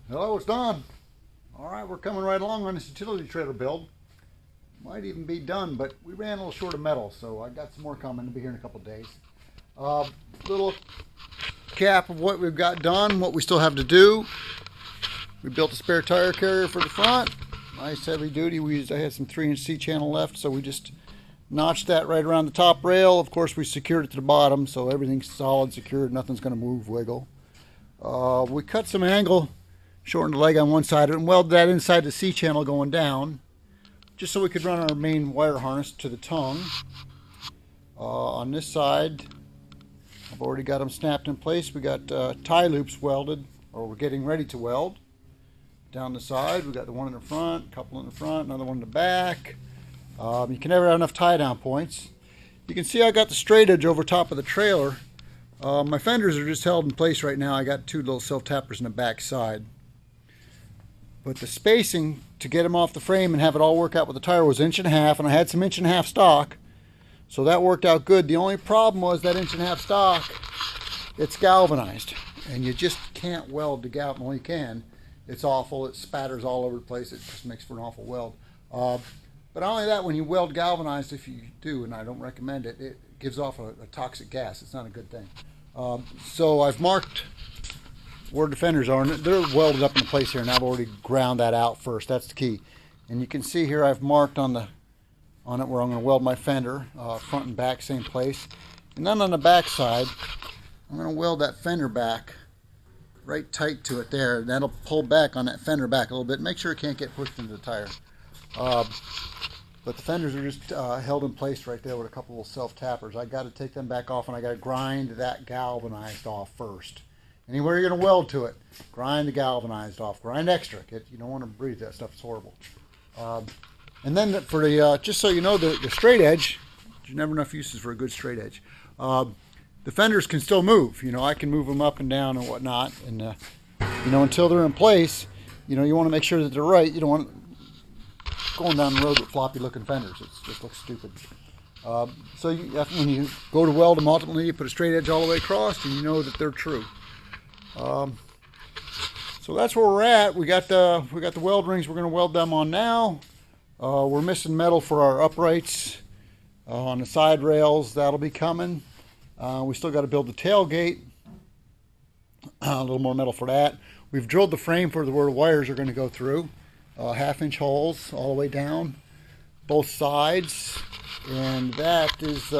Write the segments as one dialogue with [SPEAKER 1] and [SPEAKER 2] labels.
[SPEAKER 1] Hello, it's Don. All right, we're coming right along on this utility trailer build. Might even be done, but we ran a little short of metal, so I got some more coming. It'll be here in a couple days. Little cap of what we've got done, what we still have to do. We built a spare tire carrier for the front. Nice heavy duty. I had some 3-inch C-channel left, so we just notched that right around the top rail. Of course, we secured it to the bottom, so everything's solid, secured. Nothing's going to move, wiggle. We cut some angle, shortened the leg on one side, and welded that inside the C-channel going down, just so we could run our main wire harness to the tongue. On this side, I've already got them snapped in place. We got tie loops welded, or we're getting ready to weld. Down the side, we got the one in the front, a couple in the front, another one in the back. You can never have enough tie down points. You can see I got the straight edge over top of the trailer. My fenders are just held in place right now. I got 2 little self tappers in the back side. But the spacing to get them off the frame and have it all work out with the tire was 1.5 inches, and I had some 1.5 inch stock. So that worked out good. The only problem was that 1.5 inch stock, it's galvanized. And you just can't weld the galvanized. Well, you can. It's awful. It spatters all over the place. It just makes for an awful weld. But not only that, when you weld galvanized, if you do, and I don't recommend it, it gives off a toxic gas. It's not a good thing. So I've marked where the fenders are, and they're welded up in place here, and I've already ground that out first. That's the key. And you can see here I've marked on it where I'm going to weld my fender, front and back, same place. And then on the back side, I'm going to weld that fender back right tight to it there. That'll pull back on that fender back a little bit. Make sure it can't get pushed into the tire. But the fenders are just held in place right there with a couple of self tappers. I got to take them back off, and I got to grind that galvanized off first. Anywhere you're going to weld to it, grind the galvanized off. Grind extra. You don't want to breathe that stuff. It's horrible. And then for the just so you know, the straight edge, there's never enough uses for a good straight edge. The fenders can still move. You know, I can move them up and down and whatnot. And you know, until they're in place, you know, you want to make sure that they're right. You don't want going down the road with floppy looking fenders. It just looks stupid. So when you go to weld them, ultimately you put a straight edge all the way across, and you know that they're true. So that's where we're at. We got the weld rings. We're going to weld them on now. We're missing metal for our uprights on the side rails. That'll be coming. We still got to build the tailgate. A little more metal for that. We've drilled the frame for where the wires are going to go through. 1/2 inch holes all the way down both sides, and that is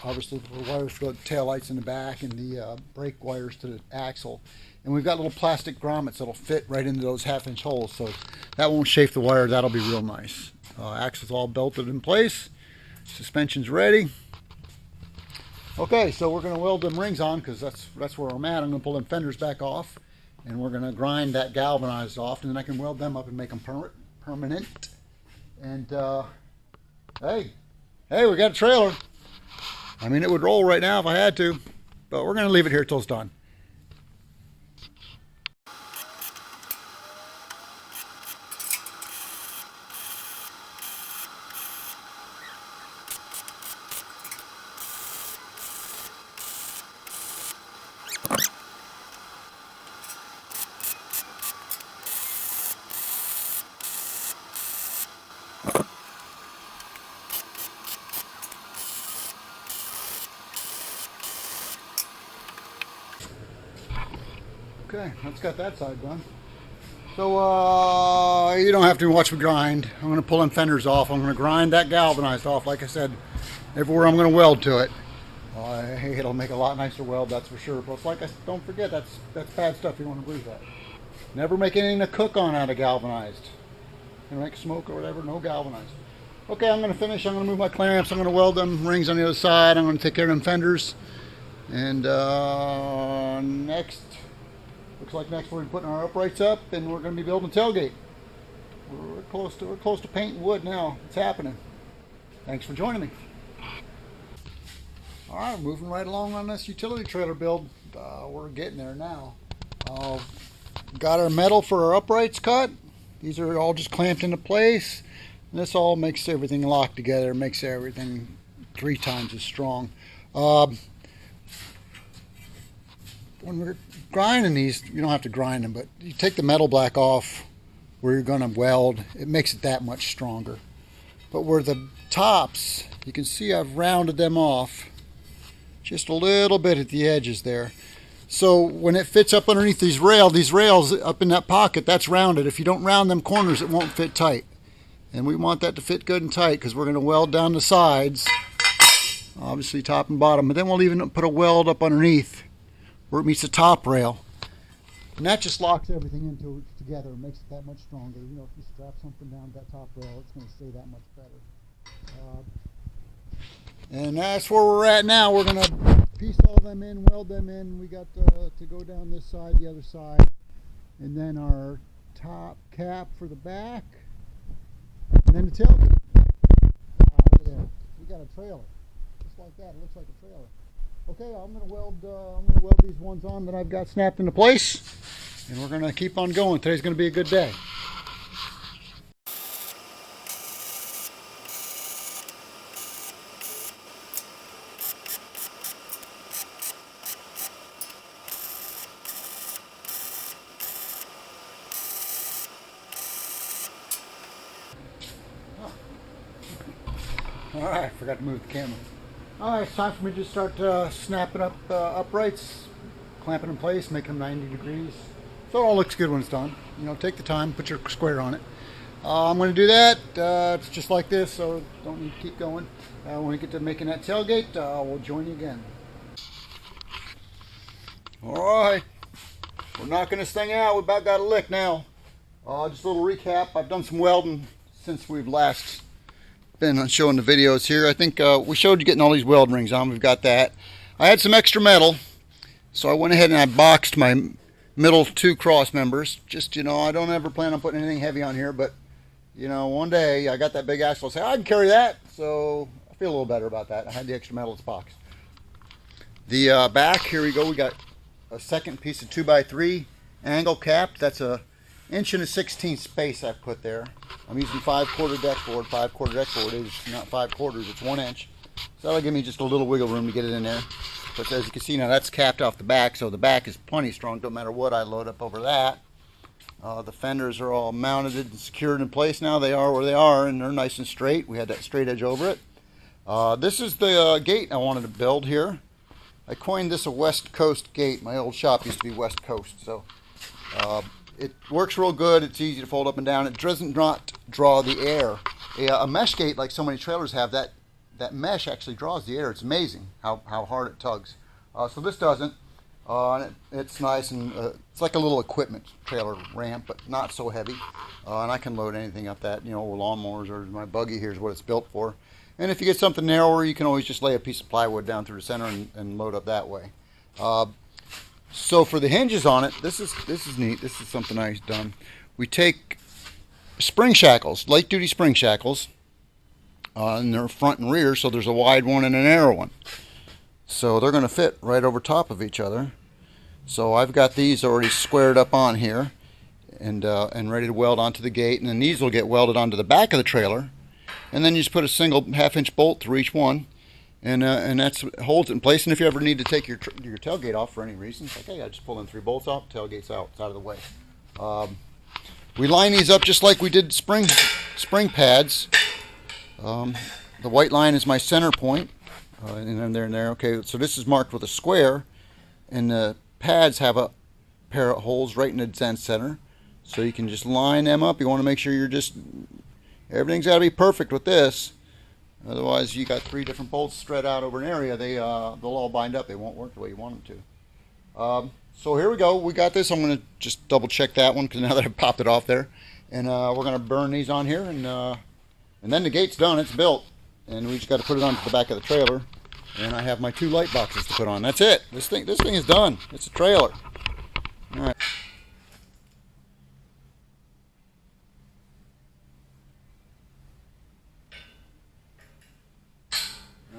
[SPEAKER 1] obviously the wires for the tail lights in the back and the brake wires to the axle. And we've got little plastic grommets that'll fit right into those 1/2 inch holes, so that won't chafe the wire. That'll be real nice. Axle's all belted in place. Suspension's ready. Okay, so we're going to weld them rings on, because that's where I'm at. I'm going to pull them fenders back off, and we're going to grind that galvanized off, and then I can weld them up and make them permanent. And hey, we got a trailer. I mean, it would roll right now if I had to, but we're going to leave it here till it's done. Okay, let's got that side done. So you don't have to watch me grind. I'm going to pull them fenders off. I'm going to grind that galvanized off. Like I said, everywhere I'm going to weld to it. It'll make a lot nicer weld, that's for sure. But like don't forget, that's bad stuff. You don't want to lose that. Never make anything to cook on out of galvanized. You know, make smoke or whatever, no galvanized. Okay, I'm going to finish. I'm going to move my clamps. I'm going to weld them rings on the other side. I'm going to take care of them fenders. And looks like next we're putting our uprights up, and we're going to be building a tailgate. We're close to painting wood now. It's happening. Thanks for joining me. All right, moving right along on this utility trailer build. We're getting there now. Got our metal for our uprights cut. These are all just clamped into place. And this all makes everything lock together, makes everything 3 times as strong. when we're grinding these, you don't have to grind them, but you take the metal black off where you're going to weld, it makes it that much stronger. But where the tops, you can see I've rounded them off just a little bit at the edges there. So when it fits up underneath these rails up in that pocket, that's rounded. If you don't round them corners, it won't fit tight. And we want that to fit good and tight because we're going to weld down the sides, obviously top and bottom. But then we'll even put a weld up underneath where it meets the top rail. And that just locks everything into together and makes it that much stronger. You know, if you strap something down that top rail, it's going to stay that much better. And that's where we're at now. We're going to piece all them in, weld them in. We got to go down this side, the other side, and then our top cap for the back, and then the tailgate. Look at that. We got a trailer, just like that. It looks like a trailer. Okay, I'm going to weld these ones on that I've got snapped into place, and we're going to keep on going. Today's going to be a good day. All right, forgot to move the camera. All right, it's time for me to start snapping up uprights, clamping in place, making them 90 degrees. So it all looks good when it's done. You know, take the time, put your square on it. I'm going to do that. It's just like this, so don't need to keep going. When we get to making that tailgate, we'll join you again. All right, we're knocking this thing out. We about got a lick now. Just a little recap. I've done some welding since we've last been showing the videos here. I think we showed you getting all these weld rings on. We've got that. I had some extra metal, so I went ahead and I boxed my middle two cross members. Just, you know, I don't ever plan on putting anything heavy on here, but, you know, one day I got that big axle, so I can carry that, so I feel a little better about that. I had the extra metal that's boxed. The back, here we go. We got a second piece of 2x3 angle cap. That's a 1.16" space I've put there. I'm using 5/4 deck board. 5/4 deck board is not 5/4, it's 1 inch. So that'll give me just a little wiggle room to get it in there. But as you can see now, that's capped off the back, so the back is plenty strong. Don't matter what I load up over that. The fenders are all mounted and secured in place now. They are where they are, and they're nice and straight. We had that straight edge over it. This is the gate I wanted to build here. I coined this a West Coast gate. My old shop used to be West Coast, so it works real good. It's easy to fold up and down. It doesn't not draw the air. A mesh gate, like so many trailers have, that mesh actually draws the air. It's amazing how hard it tugs. So this doesn't. It's nice, and it's like a little equipment trailer ramp, but not so heavy. And I can load anything up that, you know, lawnmowers, or my buggy here is what it's built for. And if you get something narrower, you can always just lay a piece of plywood down through the center and load up that way. So for the hinges on it, this is neat. This is something I've done. We take spring shackles, light duty spring shackles, and they're front and rear, so there's a wide one and a narrow one. So they're going to fit right over top of each other. So I've got these already squared up on here and ready to weld onto the gate, and then these will get welded onto the back of the trailer, and then you just put a single 1/2-inch bolt through each one. And that holds it in place. And if you ever need to take your tailgate off for any reason, it's like, hey, I just pull in 3 bolts off, tailgate's out, it's out of the way. We line these up just like we did spring pads. The white line is my center point, and then there and there. Okay, so this is marked with a square, and the pads have a pair of holes right in the dead center, so you can just line them up. You want to make sure everything's got to be perfect with this. Otherwise, you got 3 different bolts spread out over an area. They'll all bind up. They won't work the way you want them to. So here we go. We got this. I'm going to just double check that one because now that I've popped it off there, and we're going to burn these on here, and then the gate's done. It's built, and we just got to put it onto the back of the trailer. And I have my 2 light boxes to put on. That's it. This thing is done. It's a trailer. All right.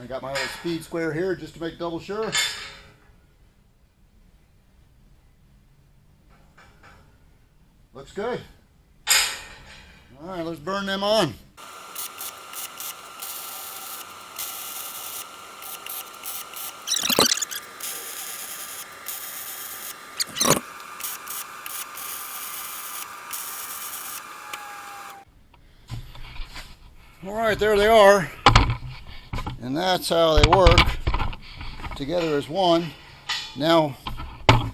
[SPEAKER 1] I got my little speed square here just to make double sure. Looks good. All right, let's burn them on. Alright, there they are. And that's how they work together as one. Now,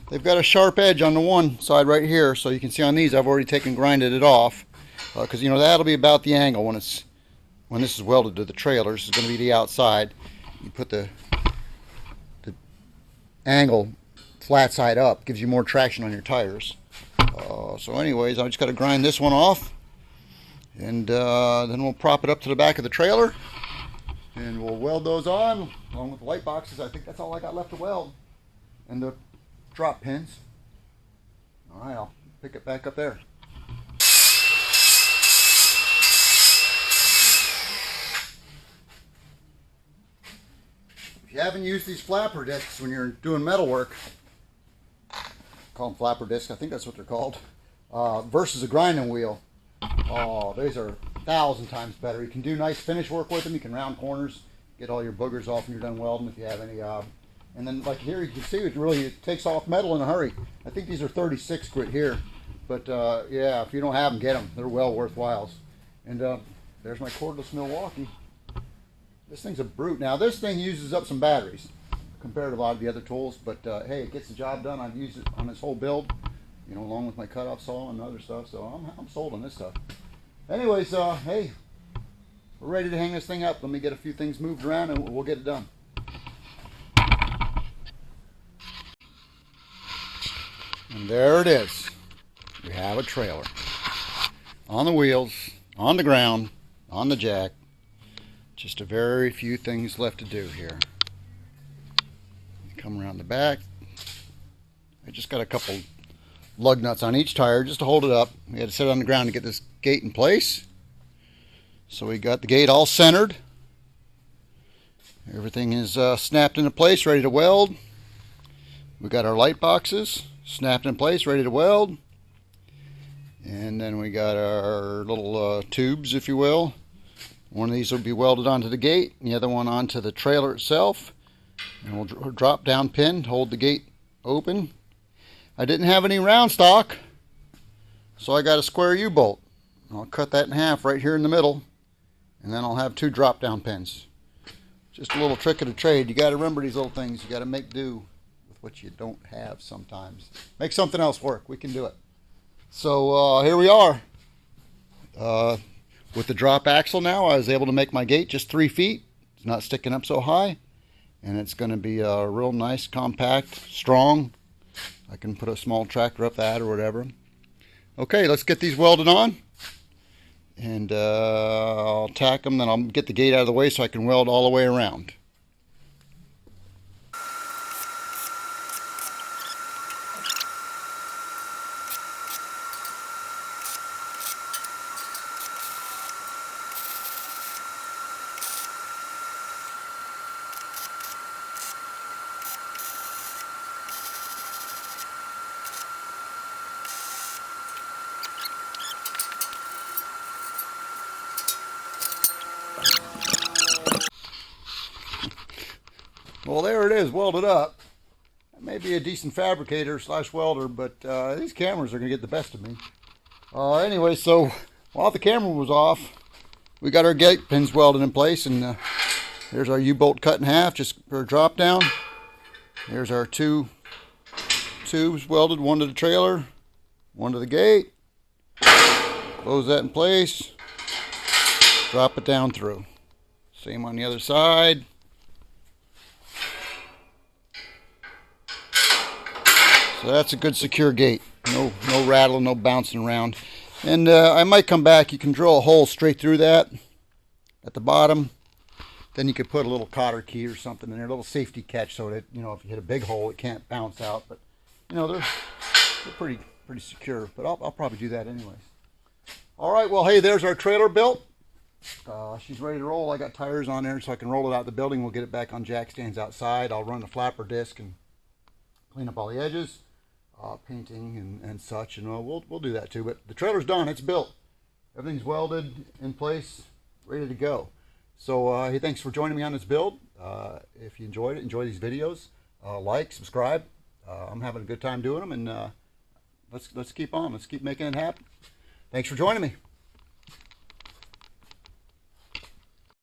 [SPEAKER 1] they've got a sharp edge on the one side right here, so you can see on these I've already grinded it off, because you know that'll be about the angle when this is welded to the trailer. This is going to be the outside. You put the angle flat side up, gives you more traction on your tires. So anyways, I just got to grind this one off, and then we'll prop it up to the back of the trailer, and we'll weld those on along with the light boxes. I think that's all I got left to weld, and the drop pins. All right, I'll pick it back up there. If you haven't used these flapper discs when you're doing metal work, call them flapper discs, I think that's what they're called, versus a grinding wheel. Oh, these are 1,000 times better. You can do nice finish work with them. You can round corners, get all your boogers off when you're done welding if you have any. And then like here you can see it takes off metal in a hurry. I think these are 36 grit here. But yeah, if you don't have them, get them. They're well worthwhile. And there's my cordless Milwaukee. This thing's a brute. Now this thing uses up some batteries compared to a lot of the other tools, but hey, it gets the job done. I've used it on this whole build, you know, along with my cutoff saw and other stuff, so I'm sold on this stuff. Anyways, hey, we're ready to hang this thing up. Let me get a few things moved around and we'll get it done. And there it is. We have a trailer on the wheels, on the ground, on the jack. Just a very few things left to do here. Come around the back. I just got a couple lug nuts on each tire just to hold it up. We had to sit on the ground to get this gate in place. So we got the gate all centered. Everything is snapped into place, ready to weld. We got our light boxes snapped in place, ready to weld. And then we got our little tubes, if you will. One of these will be welded onto the gate, and the other one onto the trailer itself. And we'll drop down pin to hold the gate open. I didn't have any round stock, so I got a square U-bolt. I'll cut that in half right here in the middle, and then I'll have two drop down pins. Just a little trick of the trade. You got to remember these little things. You got to make do with what you don't have sometimes. Make something else work. We can do it. So here we are. With the drop axle now, I was able to make my gate just 3 feet. It's not sticking up so high. And it's going to be a real nice, compact, strong. I can put a small tractor up that or whatever. Okay, let's get these welded on. And I'll tack them, then I'll get the gate out of the way so I can weld all the way around. Well, there it is, welded up. I may be a decent fabricator / welder, but these cameras are going to get the best of me. Anyway, so while the camera was off, we got our gate pins welded in place, and there's our U-bolt cut in half just for a drop down. There's our two tubes welded, one to the trailer, one to the gate. Close that in place, drop it down through. Same on the other side. So that's a good secure gate. No rattling, no bouncing around. And I might come back. You can drill a hole straight through that at the bottom. Then you could put a little cotter key or something in there, a little safety catch, so that, you know, if you hit a big hole, it can't bounce out. But you know, they're pretty secure. But I'll probably do that anyways. All right. Well, hey, there's our trailer built. She's ready to roll. I got tires on there so I can roll it out the building. We'll get it back on jack stands outside. I'll run the flapper disc and clean up all the edges. Painting and such, and we'll do that too. But the trailer's done. It's built. Everything's welded in place, ready to go. So hey, thanks for joining me on this build. If you enjoyed it, enjoy these videos, like, subscribe. I'm having a good time doing them, and let's keep on. Let's keep making it happen. Thanks for joining me.